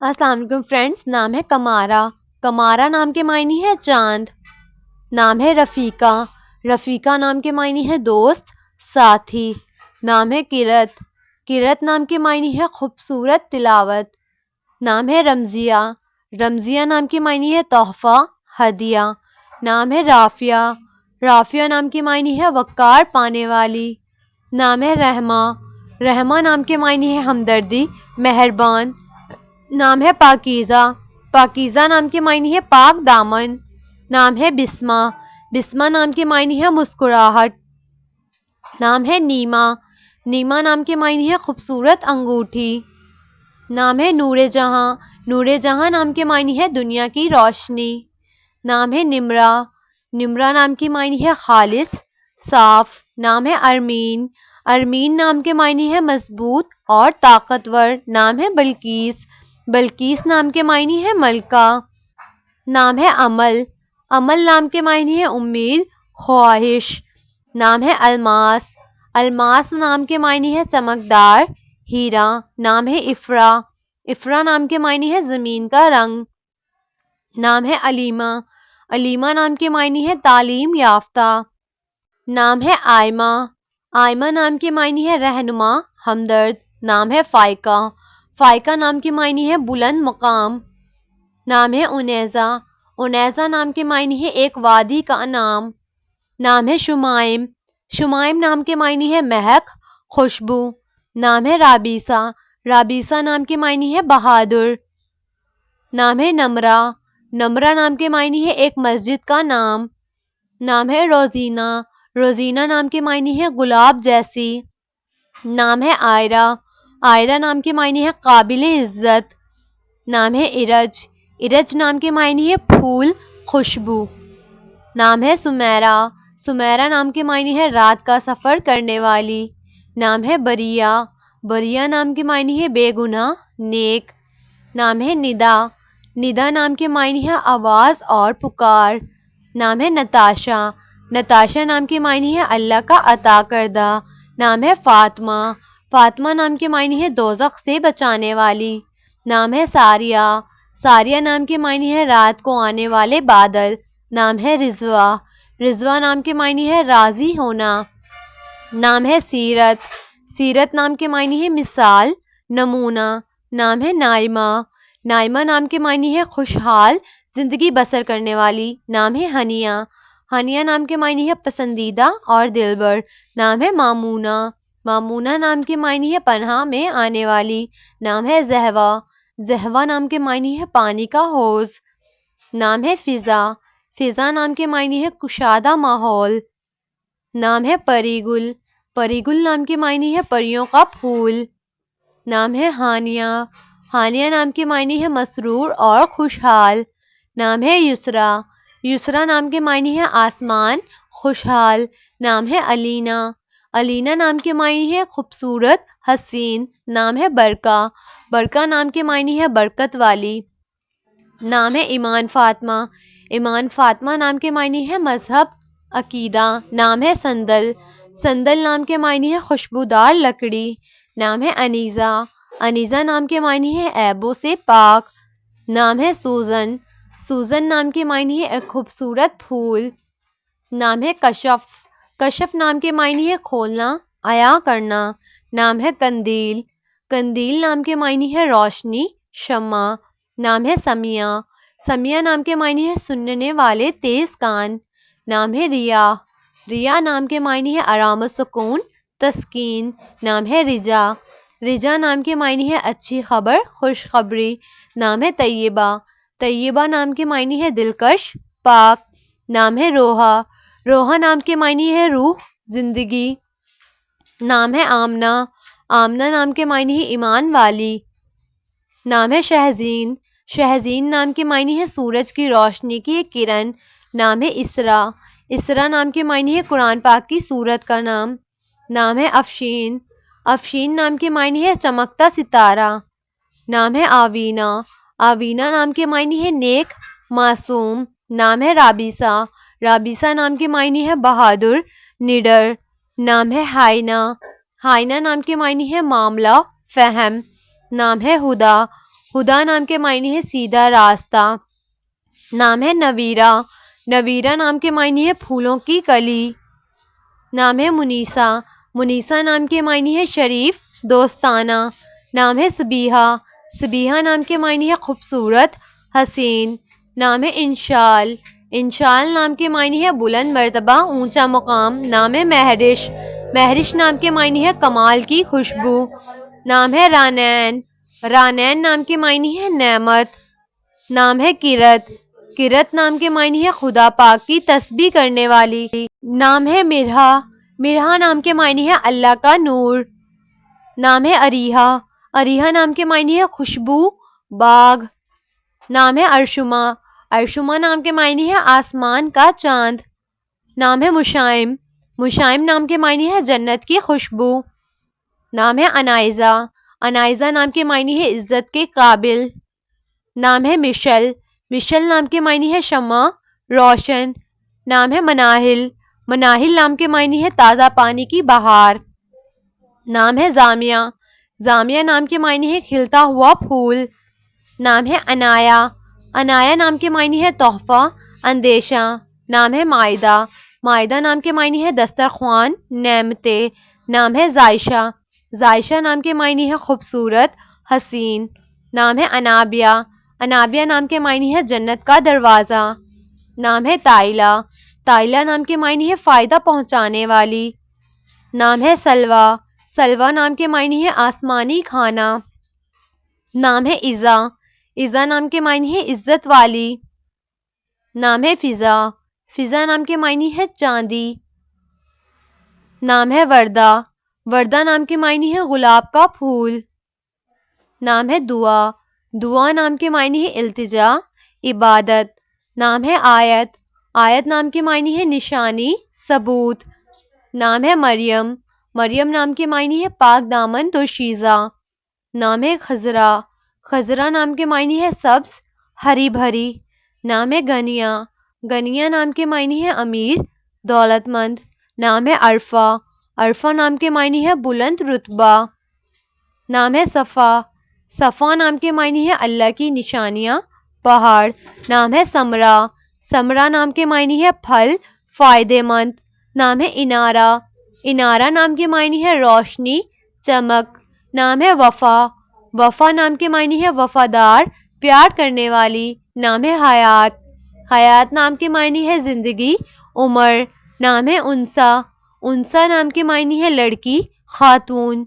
السلام علیکم فرینڈس. نام ہے کمارا. کمارا نام کے معنی ہے چاند. نام ہے رفیقہ. رفیقہ نام کے معنی ہے دوست، ساتھی. نام ہے کرت. کرت نام کے معنی ہے خوبصورت تلاوت. نام ہے رمزیہ. رمزیہ نام کے معنی ہے تحفہ، ہدیہ. نام ہے رافعہ. رافعہ نام کے معنی ہے وقار پانے والی. نام ہے رحمہ. رحمہ نام کے معنی ہے ہمدردی، مہربان. نام ہے پاکیزہ. پاکیزہ نام کے معنی ہے پاک دامن. نام ہے بسمہ. بسمہ نام کے معنی ہے مسکراہٹ. نام ہے نیما. نیما نام کے معنی ہے خوبصورت انگوٹھی. نام ہے نور جہاں. نور جہاں نام کے معنی ہے دنیا کی روشنی. نام ہے نمرہ. نمرہ نام کے معنی ہے خالص، صاف. نام ہے ارمین. ارمین نام کے معنی ہے مضبوط اور طاقتور. نام ہے بلقیس. بلقیس نام کے معنی ہے ملکہ. نام ہے عمل. عمل نام کے معنی ہے امید، خواہش. نام ہے الماس. الماس نام کے معنی ہے چمکدار، ہیرا. نام ہے افرا. افرا نام کے معنی ہے زمین کا رنگ. نام ہے علیمہ. علیمہ نام کے معنی ہے تعلیم یافتہ. نام ہے آئمہ. آئمہ نام کے معنی ہے رہنما، ہمدرد. نام ہے فائقہ. فائقہ نام کے معنی ہے بلند مقام. نام ہے انیزہ. انیزہ نام کے معنی ہے ایک وادی کا نام. نام ہے شمائم. شمائم نام کے معنی ہے مہک، خوشبو. نام ہے رابیسہ. رابیسہ نام کے معنی ہے بہادر. نام ہے نمرہ. نمرہ نام کے معنی ہے ایک مسجد کا نام. نام ہے روزینہ. روزینہ نام کے معنی ہے گلاب جیسی. نام ہے آئرہ. آئرہ نام کے معنی ہے قابل عزت. نام ہے ارج. ارج نام کے معنی ہے پھول، خوشبو. نام ہے سمیرہ. سمیرہ نام کے معنی ہے رات کا سفر کرنے والی. نام ہے بریہ. بریہ نام کے معنی ہے بے گناہ، نیک. نام ہے ندا. ندا نام کے معنی ہے آواز اور پکار. نام ہے نتاشا. نتاشا نام کے معنی ہے اللہ کا عطا کردہ. نام ہے فاطمہ. فاطمہ نام کے معنی ہے دوزخ سے بچانے والی. نام ہے ساریہ. ساریہ نام کے معنی ہے رات کو آنے والے بادل. نام ہے رضوہ. رضوہ نام کے معنی ہے راضی ہونا. نام ہے سیرت. سیرت نام کے معنی ہے مثال، نمونہ. نام ہے نائمہ. نائمہ نام کے معنی ہے خوشحال زندگی بسر کرنے والی. نام ہے ہنیہ. ہنیہ نام کے معنی ہے پسندیدہ اور دلبر. نام ہے مامونہ. مامونہ نام کے معنی ہے پناہ میں آنے والی. نام ہے زہوہ. زہوہ نام کے معنی ہے پانی کا حوض. نام ہے فضا. فضا نام کے معنی ہے کشادہ ماحول. نام ہے پری گل. پری گل نام کے معنی ہے پریوں کا پھول. نام ہے ہانیہ. ہانیہ نام کے معنی ہے مسرور اور خوشحال. نام ہے یسریٰ. یسریٰ نام کے معنی ہے آسمان، خوشحال. نام ہے علینا. علینا نام کے معنی ہے خوبصورت، حسین. نام ہے برکہ. برکہ نام کے معنی ہے برکت والی. نام ہے ایمان فاطمہ. ایمان فاطمہ نام کے معنی ہے مذہب، عقیدہ. نام ہے سندل. سندل نام کے معنی ہے خوشبودار لکڑی. نام ہے انیزہ. انیزہ نام کے معنی ہے عیبوں سے پاک. نام ہے سوزن. سوزن نام کے معنی ہے ایک خوبصورت پھول. نام ہے کشف. کشف نام کے معنی ہے کھولنا، عیاں کرنا. نام ہے قندیل. قندیل نام کے معنی ہے روشنی، شمع. نام ہے سمیہ. سمیہ نام کے معنی ہے سننے والے تیز کان. نام ہے ریاح. ریاح نام کے معنی ہے آرام و سکون، تسکین. نام ہے رجا. رجا نام کے معنی ہے اچھی خبر، خوشخبری. نام ہے طیبہ. طیبہ نام کے معنی ہے دلکش، پاک. نام ہے روحا. روحا نام کے معنی ہے روح، زندگی. نام ہے آمنہ. آمنہ نام کے معنی ہے ایمان والی. نام ہے شہزین. شہزین نام کے معنی ہے سورج کی روشنی کی ایک کرن. نام ہے اسراء. اسراء نام کے معنی ہے قرآن پاک کی سورت کا نام. نام ہے افشین. افشین نام کے معنی ہے چمکتا ستارہ. نام ہے آوینہ. آوینہ نام کے معنی ہے نیک، معصوم. نام ہے رابیسہ. رابیسہ نام کے معنی ہے بہادر، نڈر. نام ہے ہائنہ. ہائنہ نام کے معنی ہے معاملہ، فہم. نام ہے ہدا. ہدا نام کے معنی ہے سیدھا راستہ. نام ہے نویرہ. نویرہ نام کے معنی ہے پھولوں کی کلی. نام ہے منیسا. منیسا نام کے معنی ہے شریف دوستانہ. نام ہے سبیحہ. سبیحہ نام کے معنی ہے خوبصورت حسین. نام ہے انشال. انشال نام کے معنی ہے بلند مرتبہ اونچا مقام. نام ہے مہرش. مہرش نام کے معنی ہے کمال کی خوشبو. نام ہے رانین. رانین نام کے معنی ہے نعمت. نام ہے کرت. کرت نام کے معنی ہے خدا پاک کی تسبیح کرنے والی. نام ہے مرہا. مرہا نام کے معنی ہے اللہ کا نور. نام ہے اریحا. اریحا نام کے معنی ہے خوشبو باغ. نام ہے ارشما. ارشما نام کے معنی ہے آسمان کا چاند. نام ہے مشائم. مشائم نام کے معنی ہے جنت کی خوشبو. نام ہے انائزہ. انائزہ نام کے معنی ہے عزت کے قابل. نام ہے مشل. مشل نام کے معنی ہے شمع روشن. نام ہے مناہل. مناہل نام کے معنی ہے تازہ پانی کی بہار. نام ہے زامیہ. زامیہ نام کے معنی ہے کھلتا ہوا پھول. نام ہے عنایا. عنایا نام کے معنی ہے تحفہ اندیشہ. نام ہے مائدہ. مائدہ نام کے معنی ہے دسترخوان نعمتیں. نام ہے زائشہ. زائشہ نام کے معنی ہے خوبصورت حسین. نام ہے انابیہ. انابیہ نام کے معنی ہے جنت کا دروازہ. نام ہے تائلہ. تائلہ نام کے معنی ہے فائدہ پہنچانے والی. نام ہے سلوہ. سلوہ نام کے معنی ہے آسمانی کھانا. نام ہے عزا. عزا نام کے معنی ہے عزت والی. نام ہے فضا. فضا نام کے معنی ہے چاندی. نام ہے وردہ. وردہ نام کے معنی ہے گلاب کا پھول. نام ہے دعا. دعا نام کے معنی ہے التجا عبادت. نام ہے آیت. آیت نام کے معنی ہے نشانی ثبوت. نام ہے مریم. مریم نام کے معنی ہے پاک دامن دوشیزہ. نام ہے خضرا. خضرا نام کے معنی ہے سبز ہری بھری. نام ہے گنیا. گنیا نام کے معنی ہے امیر دولت مند. نام ہے عرفہ. عرفہ نام کے معنی ہے بلند رتبہ. نام ہے صفا. صفا نام کے معنی ہے اللہ کی نشانیاں پہاڑ. نام ہے سمرا. سمرا نام کے معنی ہے پھل فائدے مند. نام ہے انارہ. انارہ نام کے معنی ہے روشنی چمک. نام ہے وفا. وفا نام کے معنی ہے وفادار پیار کرنے والی. نام ہے حیات. حیات نام کے معنی ہے زندگی عمر. نام ہے انسا. انسا نام کے معنی ہے لڑکی خاتون.